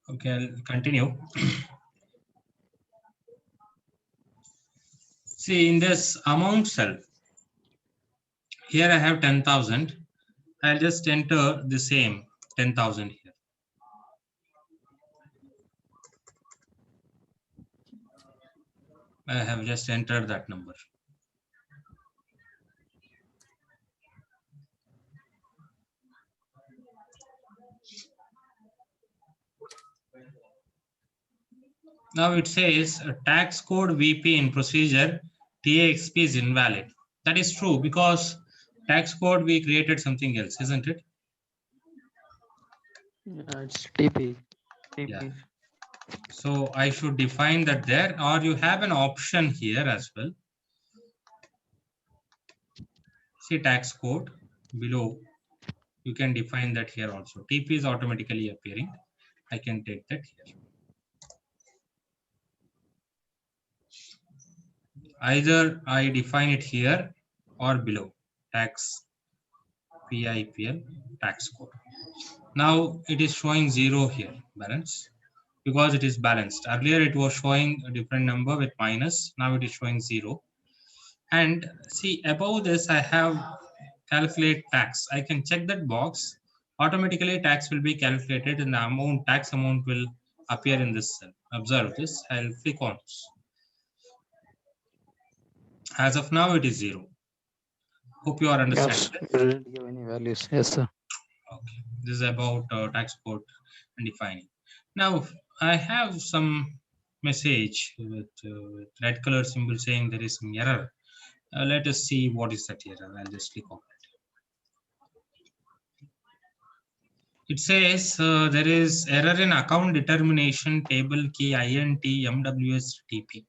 Okay, I'll continue. See, in this amount cell, here I have 10,000. I'll just enter the same 10,000 here. I have just entered that number. Now it says tax code VP in procedure TAXP is invalid. That is true because tax code we created something else, isn't it? It's TP. Yeah. So I should define that there, or you have an option here as well. See tax code below. You can define that here also. TP is automatically appearing. I can take that here. Either I define it here or below. Tax PIPL tax code. Now it is showing 0 here, balance, because it is balanced. Earlier it was showing a different number with minus. Now it is showing 0. And see above this I have calculate tax. I can check that box. Automatically tax will be calculated and the amount, tax amount will appear in this cell. Observe this. I'll click on this. As of now it is 0. Hope you are understanding. Yes, we didn't give any values. Yes, sir. Okay, this is about tax code and defining. Now I have some message with red color symbol saying there is some error. Let us see what is that error. I'll just click on it. It says there is error in account determination table key INT MWS TP.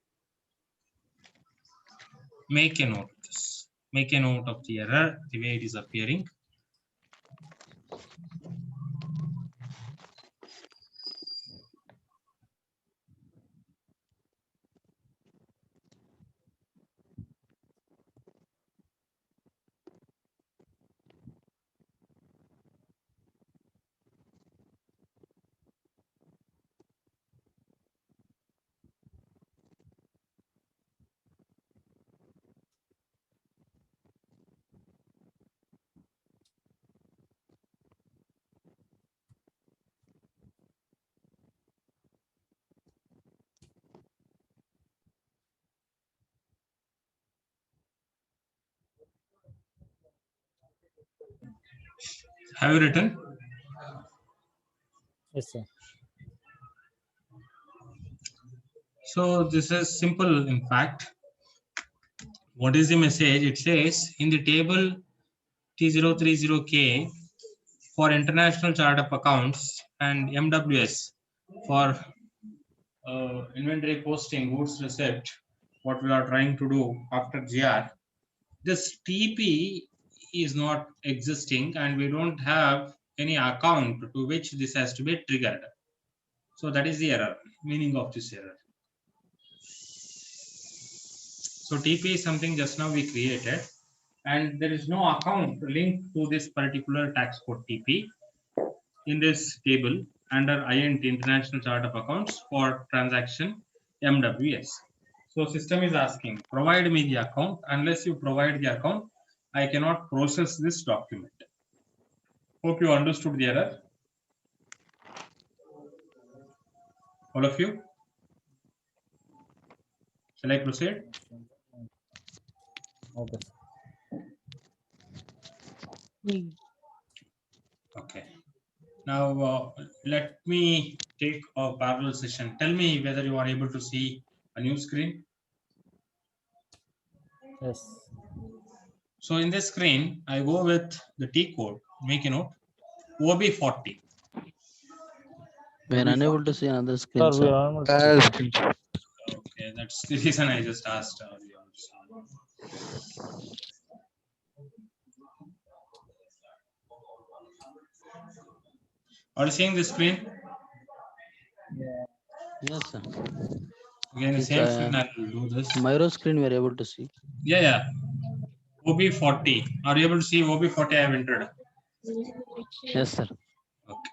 Make a note of this. Make a note of the error, the way it is appearing. Have you written? Yes, sir. So this is simple. In fact, what is the message? It says in the table T030K for international chart of accounts and MWS for inventory posting, goods receipt, what we are trying to do after GR, this TP is not existing and we don't have any account to which this has to be triggered. So that is the error, meaning of this error. So TP is something just now we created and there is no account linked to this particular tax code TP in this table under INT International Chart of Accounts for transaction MWS. So system is asking, provide me the account. Unless you provide the account, I cannot process this document. Hope you understood the error. All of you? Shall I proceed? Okay. Okay. Now let me take a parallel session. Tell me whether you are able to see a new screen. Yes. So in this screen, I go with the T code. Make a note. OB40. We are unable to see another screen, Sir, we sir. are almost done. Okay, that's the reason I just asked earlier. Are you seeing the screen? Yes, sir. Again, the It's, same screen. I will do this. Miro screen we are able to see. Yeah. OB40. Are you able to see OB40 I have entered? Yes, sir. Okay.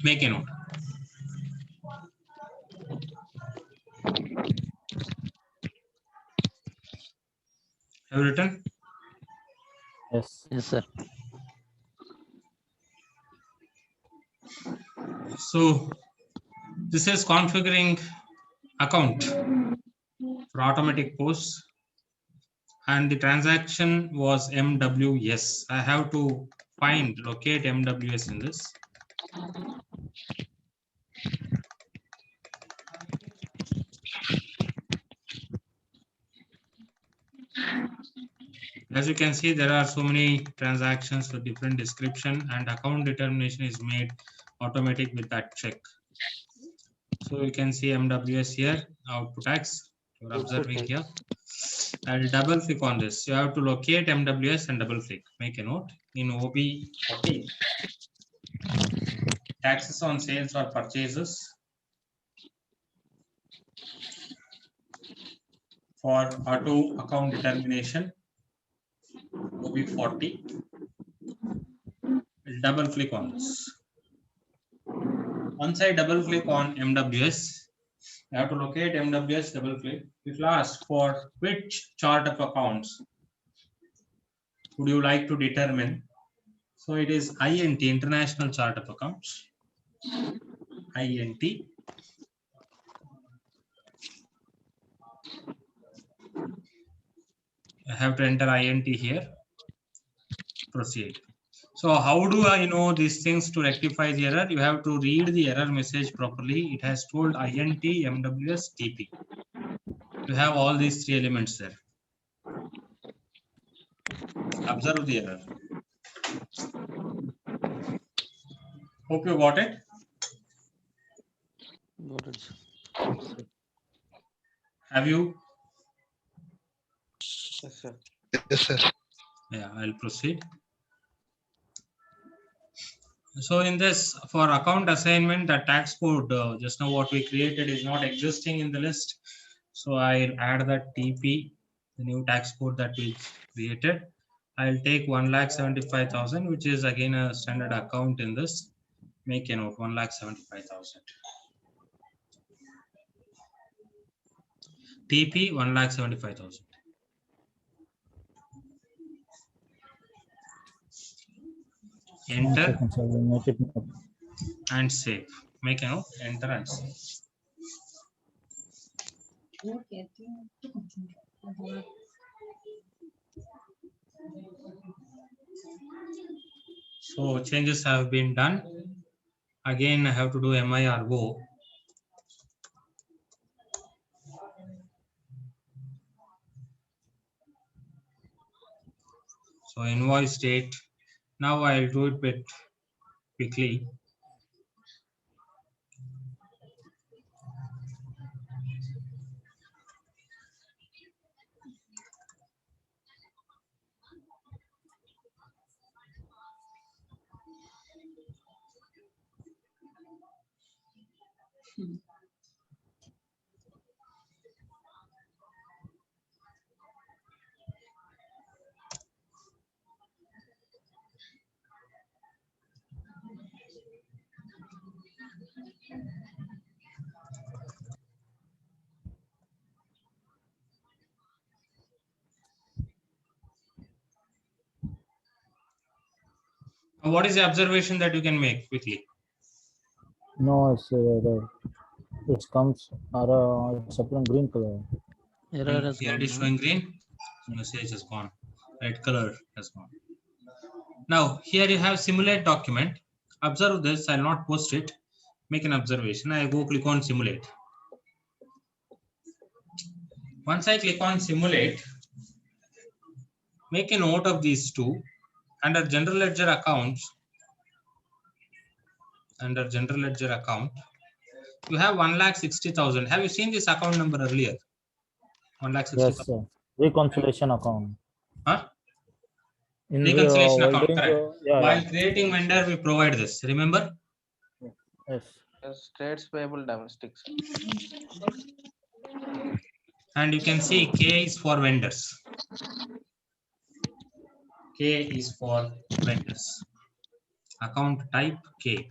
Make a note. Have you written? Yes. Yes, sir. So this is configuring account for automatic posts, and the transaction was MWS. I have to locate MWS in this. As you can see, there are so many transactions with different description, and account determination is made automatic with that check. So you can see MWS here, output tax. You're observing here. I'll double click on this. You have to locate MWS and double click. Make a note in OB40. Taxes on sales or purchases for auto account determination. OB40. I'll double click on this. Once I double click on MWS, you have to locate MWS, double click. It will ask for which chart of accounts would you like to determine. So it is INT, International Chart of Accounts. INT. I have to enter INT here. Proceed. So how do I know these things to rectify the error? You have to read the error message properly. It has told INT, MWS, TP. You have all these three elements there. Observe the error. Hope you got it. Got it, sir. Have you? Yes, sir. Yes, sir. Yeah, I'll proceed. So in this, for account assignment, the tax code, just now what we created is not existing in the list. So I'll add that TP, the new tax code that we created. I'll take 1,75,000, which is again a standard account in this. Make a note, 1,75,000. TP 1,75,000. Enter Make it and save. Make a note, enter and save. So changes have been done. Again, I have to do MIRO. So invoice date. Now I'll do it bit quickly. What is the observation that you can make quickly? no, it comes it's applying green color. Error has Here gone. it is showing green. Message has gone. Red color has gone. Now here you have simulate document. Observe this. I'll not post it. Make an observation. I go click on simulate. Once I click on simulate, make a note of these two. Under general ledger accounts, you have 1,60,000. Have you seen this account number earlier? 1,60,000. Yes, sir. Reconciliation account. Huh? In Reconciliation account, holding, correct. yeah, While yeah. creating vendor, we provide this. Remember? Yes. Yes, trades payable domestic, sir. And you can see K is for vendors. K is for vendors. Account type K.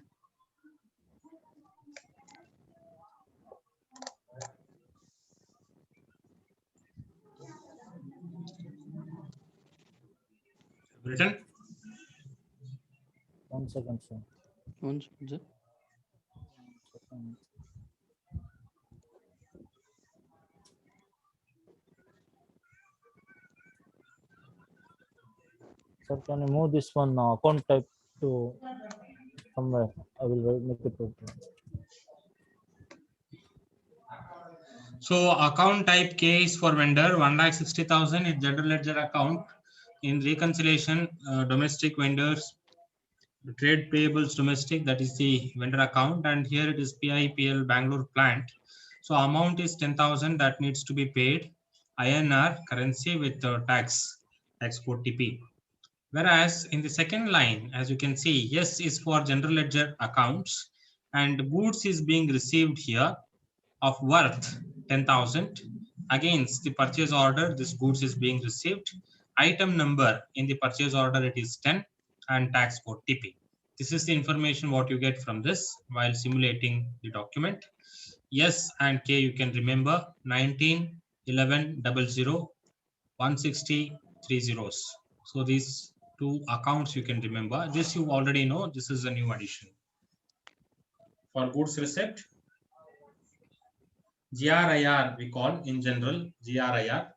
Written? 1 second, sir. One second, sir. Second. Sir, can you move this one account type to somewhere? I will make it open. So account type K is for vendor 1,60,000 in general ledger account. In reconciliation, domestic vendors, trade payables domestic, that is the vendor account, and here it is PIPL Bangalore plant. So amount is 10,000 that needs to be paid INR currency with tax code TP. Whereas in the second line, as you can see, yes is for general ledger accounts, and goods is being received here of worth 10,000 against the purchase order. This goods is being received. Item number in the purchase order, it is 10, and tax code TP. This is the information what you get from this while simulating the document. Yes and K you can remember 19, 11, 00, 160, 3 zeros. So these two accounts you can remember. This you already know. This is a new addition. For goods receipt, GRIR we call in general GRIR.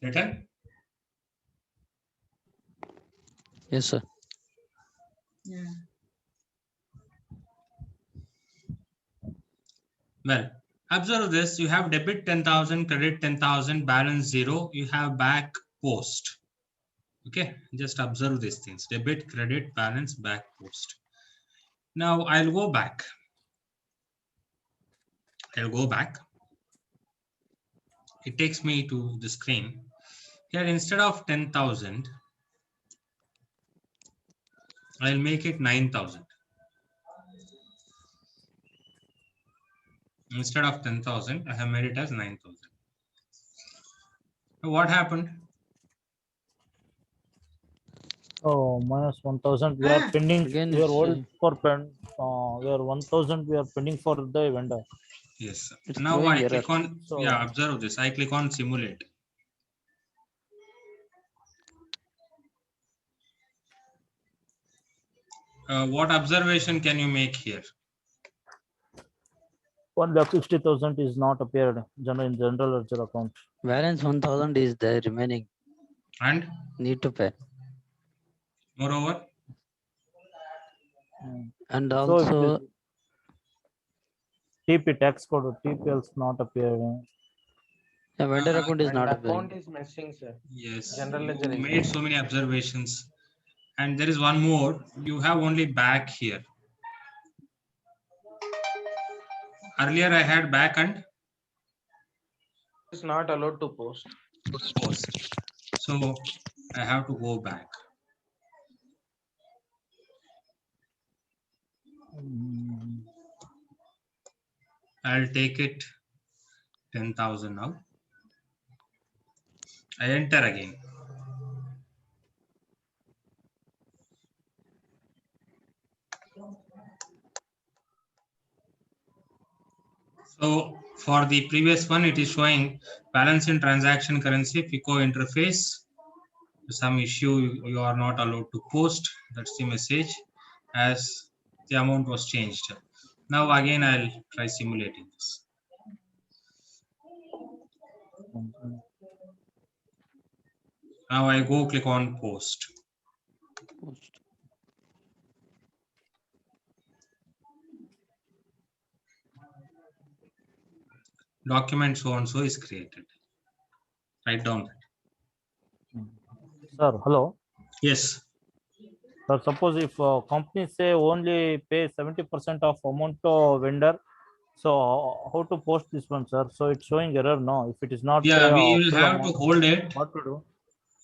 Written? Yes, sir. Well, observe this. You have debit 10,000, credit 10,000, balance 0. You have back post. Okay, just observe these things. Debit, credit, balance, back post. Now I'll go back. It takes me to the screen. Here instead of 10,000, I'll make it 9,000. Instead of 10,000, I have made it as 9,000. What happened? Oh, minus 1,000. We are pending. Again, We are it's, old for pen. We are 1,000. We are pending for the vendor. Yes. It's Now throwing I error. click on, So- yeah, observe this. I click on simulate. What observation can you make here? 1,60,000 is not appeared in general ledger account. balance 1,000 is there remaining. And Need to pay. moreover, And So also, if TP tax code TPL is not appearing. the vendor account is And not account appearing. is missing, sir. yes, General ledger you is made so many observations. And there is one more. You have only back here. Earlier I had back and Is not allowed to post. post. So I have to go back. I'll take it 10,000 now. I enter again. So for the previous one, it is showing balance in transaction currency, FICO interface. Some issue you are not allowed to post. That's the message as the amount was changed. Now again, I'll try simulating this. Now I go click on post. Post. Document so and so is created. Write down that. Sir, hello. Yes. Sir, suppose if companies say only pay 70% of amount to vendor, so how to post this one, sir? So it's showing error now. If it is not pay Yeah, we will full have to amount, hold it. what to do?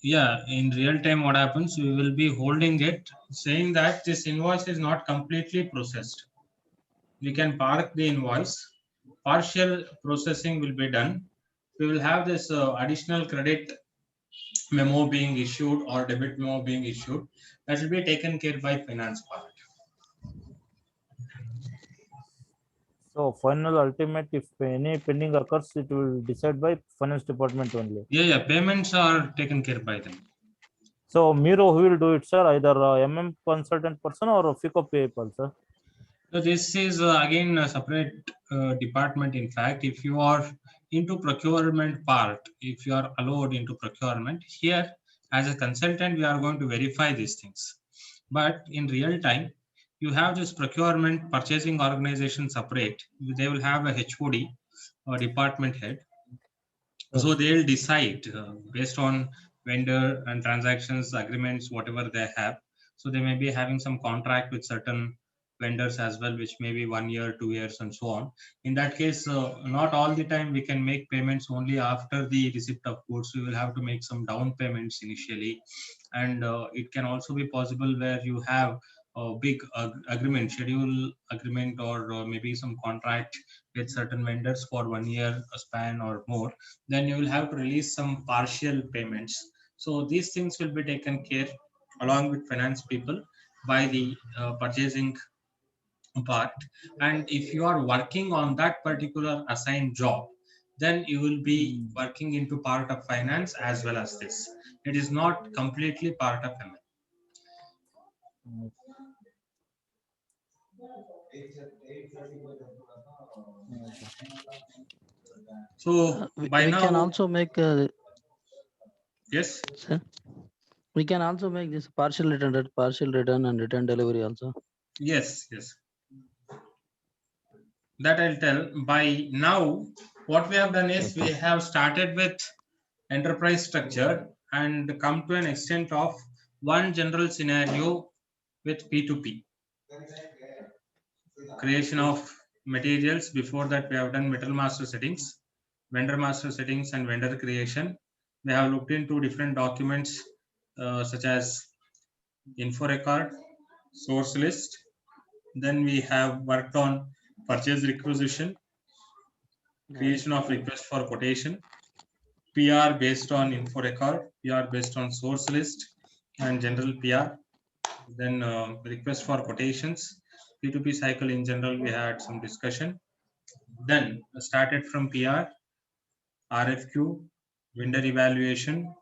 Yeah, in real time, what happens? We will be holding it, saying that this invoice is not completely processed. We can park the invoice. Partial processing will be done. We will have this additional credit memo being issued or debit memo being issued. That will be taken care by finance part. So final ultimate, if any pending occurs, it will decide by finance department only. Yeah, payments are taken care by them. So Miro, who will do it, sir? Either consultant person or FICO people, sir. So this is again a separate department. In fact, if you are into procurement part, if you are allowed into procurement here as a consultant, we are going to verify these things. But in real time, you have this procurement purchasing organization separate. They will have a HOD or department head. So they'll decide based on vendor and transactions agreements, whatever they have. So they may be having some contract with certain vendors as well, which may be 1 year, 2 years, and so on. In that case, not all the time we can make payments only after the receipt of goods. We will have to make some down payments initially, and it can also be possible where you have a big agreement, schedule agreement, or maybe some contract with certain vendors for 1 year span or more. Then you will have to release some partial payments. So these things will be taken care along with finance people by the purchasing part. And if you are working on that particular assigned job, then you will be working into part of finance as well as this. It is not completely part of ML. So by We can now, also make yes, sir, we can also make this partial return and return delivery also. yes. That I'll tell. By now, what we have done is we have started with enterprise structure and come to an extent of one general scenario with P2P. Creation of materials. Before that, we have done metal master settings, vendor master settings, and vendor creation. We have looked into different documents such as info record, source list. Then we have worked on purchase requisition, creation of request for quotation, PR based on info record, PR based on source list, and general PR. Then request for quotations, P2P cycle in general, we had some discussion. Then started from PR, RFQ, vendor evaluation,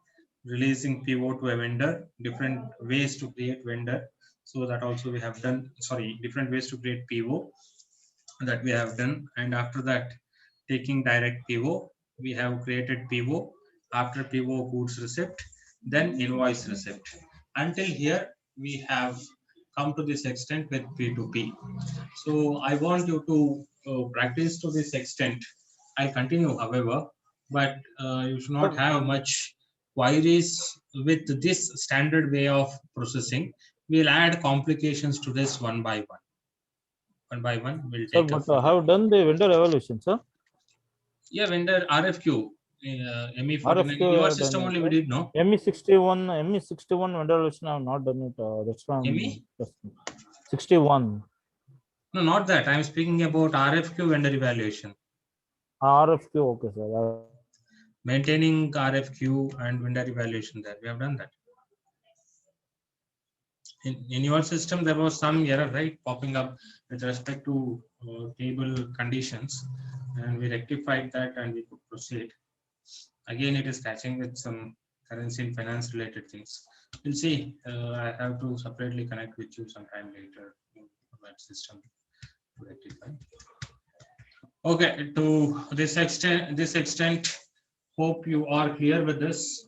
releasing PO to a vendor, different ways to create vendor. So that also we have done, sorry, different ways to create PO that we have done. And after that, taking direct PO, we have created PO. After PO, goods receipt, then invoice receipt. Until here, we have come to this extent with P2P. So I want you to practice to this extent. I continue, however, but you should not have much queries with this standard way of processing. We'll add complications to this one by one. One by one, we'll Sir, take but up further. have done the vendor evaluation, sir. Yeah, vendor RFQ, ME49. RFQ Your have system done it, only we sir. did, no? ME61 vendor evaluation I have not done it. That's why I'm ME? just 61. No, not that. I'm speaking about RFQ vendor evaluation. RFQ, okay, sir. Maintaining RFQ and vendor evaluation there. We have done that. In your system, there was some error, right, popping up with respect to table conditions, and we rectified that and we could proceed. Again, it is catching with some currency and finance related things. We'll see. I have to separately connect with you sometime later for that system to rectify. Okay, to this extent, hope you are clear with this.